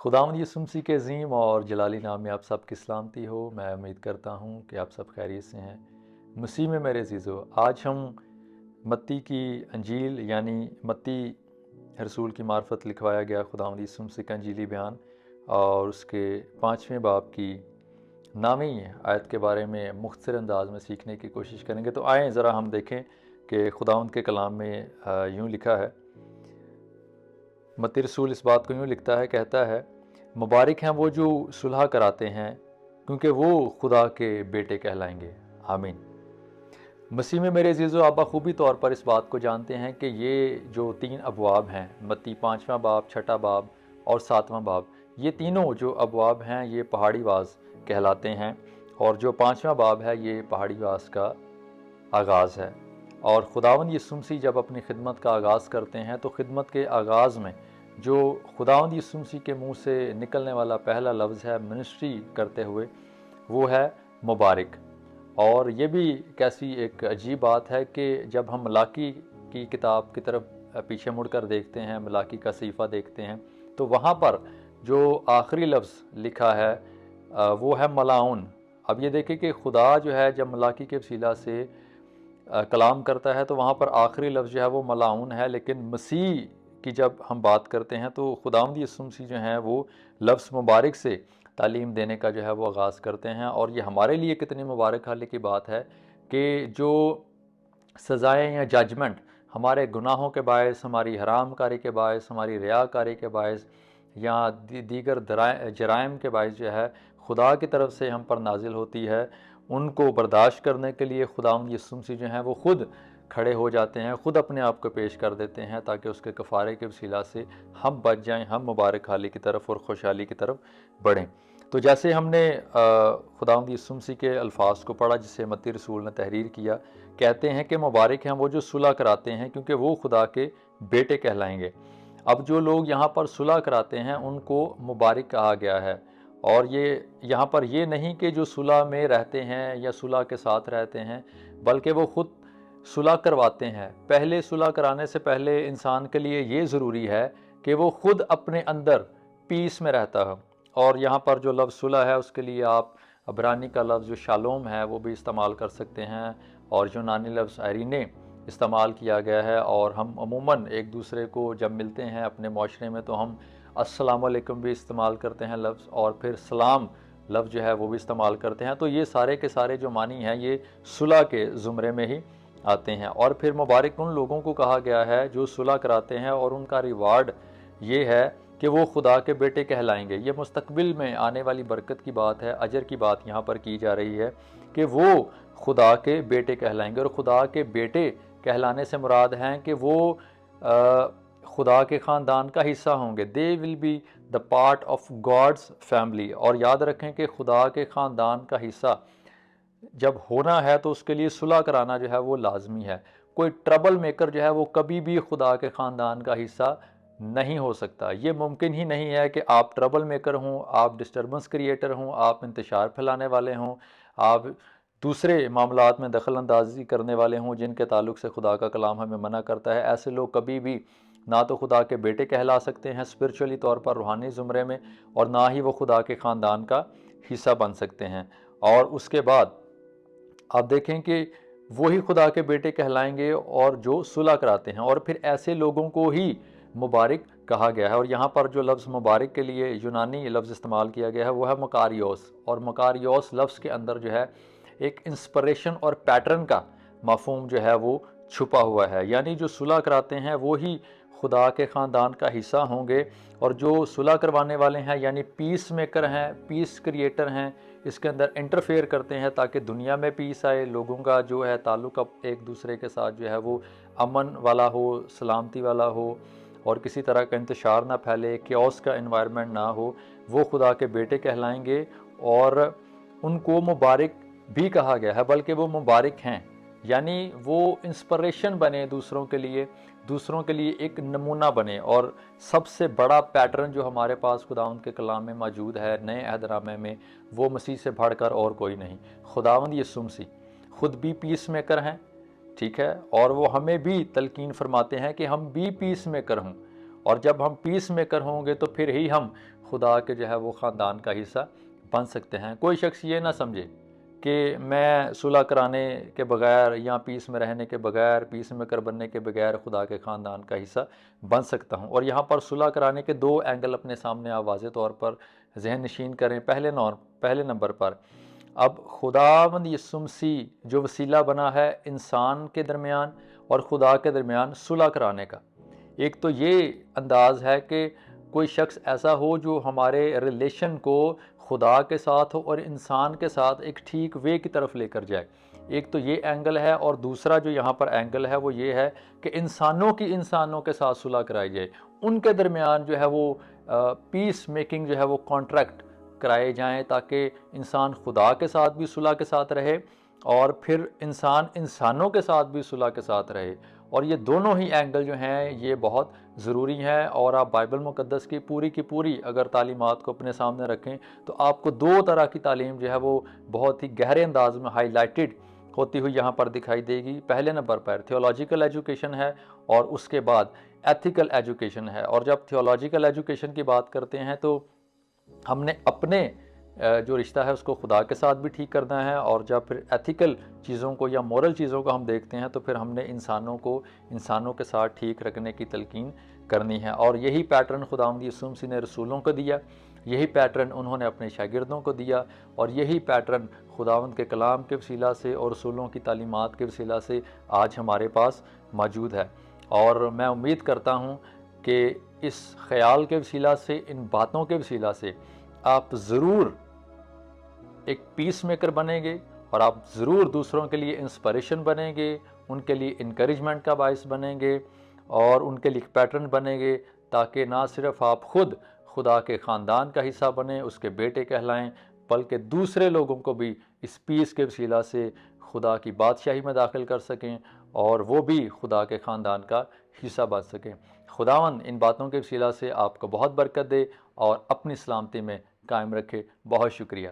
खुदावंद यीशु मसीह के अज़ीम और जलाली नाम में आप सब की सलामती हो। मैं उम्मीद करता हूँ कि आप सब खैरियत से हैं। मसीह में मेरे अज़ीज़ो, आज हम मत्ती की अंजील यानी मत्ती रसूल की मार्फत लिखवाया गया खुदावंद यीशु मसीह का अंजीली बयान और उसके 5वें बाब की नामी आयत के बारे में मुख्तसर अंदाज में सीखने की कोशिश करेंगे। तो आएँ ज़रा हम देखें कि खुदावंद के कलाम में यूँ लिखा है। मत्ती रसूल इस बात को यूँ लिखता है, कहता है, मुबारक हैं वो जो सुलह कराते हैं, क्योंकि वो खुदा के बेटे कहलाएंगे। आमीन। मसीह में मेरे अज़ीज़ो, आप बखूबी तौर पर इस बात को जानते हैं कि ये जो 3 अबवाब हैं, मत्ती 5वां बाब, 6ठा बाब और 7वां बाब, ये तीनों जो अबवाब हैं ये पहाड़ी वास कहलाते हैं। और जो 5वां बाब है ये पहाड़ी वास का आगाज़ है। और खुदावंद यीशु मसीह जब अपनी खिदमत का आगाज़ करते हैं तो खिदमत के आगाज़ में जो खुदावंद यीशु मसीह के मुंह से निकलने वाला पहला लफ्ज़ है मिनिस्ट्री करते हुए, वो है मुबारक। और ये भी कैसी एक अजीब बात है कि जब हम मलाकी की किताब की तरफ पीछे मुड़कर देखते हैं, मलाकी का सहीफ़ा देखते हैं, तो वहाँ पर जो आखिरी लफ्ज़ लिखा है वो है मलाउन। अब ये देखें कि खुदा जो है जब मलाकी के वसीला से कलाम करता है तो वहाँ पर आखिरी लफ्ज़ जो है वो मलाउन है, लेकिन मसीह की जब हम बात करते हैं तो खुदावंद यीशु मसीह जो हैं वो लफ्ज़ मुबारक से तालीम देने का जो है वो आगाज़ करते हैं। और ये हमारे लिए कितनी मुबारक हाल की बात है कि जो सज़ाएँ या जजमेंट हमारे गुनाहों के बायस, हमारी हरामकारी के बायस, हमारी रियाकारी के बायस या दीगर जराइम के बायस जो है खुदा की तरफ से हम पर नाजिल होती है, उनको बर्दाश्त करने के लिए खुदावंद यीशु मसीह जो हैं वो खुद खड़े हो जाते हैं, खुद अपने आप को पेश कर देते हैं ताकि उसके कफ़ारे के वसीला से हम बच जाएं, हम मुबारक हाली की तरफ और खुशहाली की तरफ बढ़ें। तो जैसे हमने खुदावंद यीशु मसीह के अल्फाज को पढ़ा जिसे मत्ती रसूल ने तहरीर किया, कहते हैं कि मुबारक हैं वो जो सुलह कराते हैं, क्योंकि वो खुदा के बेटे कहलाएंगे। अब जो लोग यहाँ पर सुलह कराते हैं उनको मुबारक कहा गया है। और ये यहाँ पर ये नहीं कि जो सुलह में रहते हैं या सुलह के साथ रहते हैं, बल्कि वो खुद सुलह करवाते हैं। पहले सुलह कराने से पहले इंसान के लिए ये ज़रूरी है कि वो खुद अपने अंदर पीस में रहता है। और यहाँ पर जो लफ्ज़ सुलह है उसके लिए आप अब्रानी का लफ्ज़ जो शालोम है वो भी इस्तेमाल कर सकते हैं, और यूनानी लफ्ज़ आयरीने इस्तेमाल किया गया है। और हम अमूमन एक दूसरे को जब मिलते हैं अपने माशरे में तो हम अस्सलाम वालेकुम भी इस्तेमाल करते हैं लफ्ज़, और फिर सलाम लफ्ज़ जो है वो भी इस्तेमाल करते हैं। तो ये सारे के सारे जो मानी हैं ये सुलह के ज़ुमरे में ही आते हैं। और फिर मुबारक उन लोगों को कहा गया है जो सुलह कराते हैं, और उनका रिवार्ड ये है कि वो खुदा के बेटे कहलाएंगे। ये मुस्तकबिल में आने वाली बरकत की बात है, अजर की बात यहाँ पर की जा रही है कि वो खुदा के बेटे कहलाएंगे। और खुदा के बेटे कहलाने से मुराद हैं कि वो खुदा के ख़ानदान का हिस्सा होंगे। They will be the part of God's family. और याद रखें कि खुदा के ख़ानदान का हिस्सा जब होना है तो उसके लिए सुलह कराना जो है वो लाजमी है। कोई ट्रबल मेकर जो है वो कभी भी खुदा के ख़ानदान का हिस्सा नहीं हो सकता। ये मुमकिन ही नहीं है कि आप ट्रबल मेकर हों, आप डिस्टर्बेंस क्रिएटर हों, आप इंतशार फैलाने वाले हों, आप दूसरे मामलात में दखल अंदाजी करने वाले हों जिनके ताल्लुक से खुदा का कलाम हमें मना करता है। ऐसे लोग कभी भी ना तो खुदा के बेटे कहला सकते हैं स्पिरिचुअली तौर पर, रूहानी ज़ुमरे में, और ना ही वो खुदा के ख़ानदान का हिस्सा बन सकते हैं। और उसके बाद आप देखें कि वही खुदा के बेटे कहलाएंगे और जो सुलह कराते हैं। और फिर ऐसे लोगों को ही मुबारक कहा गया है। और यहाँ पर जो लफ्ज़ मुबारक के लिए यूनानी लफ्ज़ इस्तेमाल किया गया है वो है मकारियोस। और मकारियोस लफ्ज़ के अंदर जो है एक इंस्पिरेशन और पैटर्न का मफ़हूम जो है वो छुपा हुआ है। यानी जो सुलह कराते हैं वो ही खुदा के ख़ानदान का हिस्सा होंगे, और जो सुलह करवाने वाले हैं यानी पीस मेकर हैं, पीस क्रिएटर हैं, इसके अंदर इंटरफेयर करते हैं ताकि दुनिया में पीस आए, लोगों का जो है ताल्लुक़ एक दूसरे के साथ जो है वो अमन वाला हो, सलामती वाला हो, और किसी तरह का इंतशार ना फैले, क्योस का एनवायरनमेंट ना हो, वो खुदा के बेटे कहलाएंगे। और उनको मुबारक भी कहा गया है, बल्कि वो मुबारक हैं, यानी वो इंस्पिरेशन बने दूसरों के लिए एक नमूना बने। और सबसे बड़ा पैटर्न जो हमारे पास खुदावंद के कलाम में मौजूद है नए अहदनामे में, वो मसीह से बढ़कर और कोई नहीं। खुदावंद यीशु मसीह खुद भी पीस मेकर हैं, ठीक है, और वो हमें भी तलकीन फरमाते हैं कि हम भी पीस मेकर हों। और जब हम पीस मेकर होंगे तो फिर ही हम खुदा के जो है वो ख़ानदान का हिस्सा बन सकते हैं। कोई शख्स ये ना समझे कि मैं सुलह कराने के बगैर या पीस में रहने के बगैर, पीस मेकर बनने के बगैर खुदा के ख़ानदान का हिस्सा बन सकता हूँ। और यहाँ पर सुलह कराने के दो एंगल अपने सामने आप वाज़े तौर पर जहन नशीन करें। पहले नंबर पर अब खुदावंद यीशु मसीह जो वसीला बना है इंसान के दरमियान और खुदा के दरमियान सुलह कराने का। एक तो ये अंदाज़ है कि कोई शख्स ऐसा हो जो हमारे रिलेशन को खुदा के साथ हो और इंसान के साथ एक ठीक वे की तरफ लेकर जाए। एक तो ये एंगल है, और दूसरा जो यहाँ पर एंगल है वो ये है कि इंसानों के साथ सुलह कराई जाए। उनके दरमियान जो है वो पीस मेकिंग जो है वो कॉन्ट्रैक्ट कराए जाएं, ताकि इंसान खुदा के साथ भी सुलह के साथ रहे और फिर इंसान इंसानों के साथ भी सुलह के साथ रहे। और ये दोनों ही एंगल जो हैं ये बहुत ज़रूरी हैं। और आप बाइबल मुक़द्दस की पूरी अगर तालीमात को अपने सामने रखें तो आपको दो तरह की तालीम जो है वो बहुत ही गहरे अंदाज में हाईलाइटेड होती हुई यहाँ पर दिखाई देगी। पहले नंबर पर थियोलॉजिकल एजुकेशन है और उसके बाद एथिकल एजुकेशन है। और जब थियोलॉजिकल एजुकेशन की बात करते हैं तो हमने अपने जो रिश्ता है उसको खुदा के साथ भी ठीक करना है, और जब फिर एथिकल चीज़ों को या मॉरल चीज़ों को हम देखते हैं तो फिर हमने इंसानों के साथ ठीक रखने की तलकीन करनी है। और यही पैटर्न खुदावंद यीशु मसीह ने रसूलों को दिया, यही पैटर्न उन्होंने अपने शागिर्दों को दिया, और यही पैटर्न खुदावंद के कलाम के वसीला से और रसूलों की तालीमात के वसीला से आज हमारे पास मौजूद है। और मैं उम्मीद करता हूँ कि इस ख़याल के वसीला से, इन बातों के वसीला से आप ज़रूर एक पीस मेकर बनेंगे और आप ज़रूर दूसरों के लिए इंस्पिरेशन बनेंगे, उनके लिए इनकरेजमेंट का बायस बनेंगे और उनके लिए पैटर्न बनेंगे, ताकि ना सिर्फ आप खुद खुदा के ख़ानदान का हिस्सा बने, उसके बेटे कहलाएं, बल्कि दूसरे लोगों को भी इस पीस के वसीला से खुदा की बादशाही में दाखिल कर सकें और वो भी खुदा के ख़ानदान का हिस्सा बन सकें। खुदावन इन बातों के वसीला से आपको बहुत बरकत दे और अपनी सलामती में कायम रखे। बहुत शुक्रिया।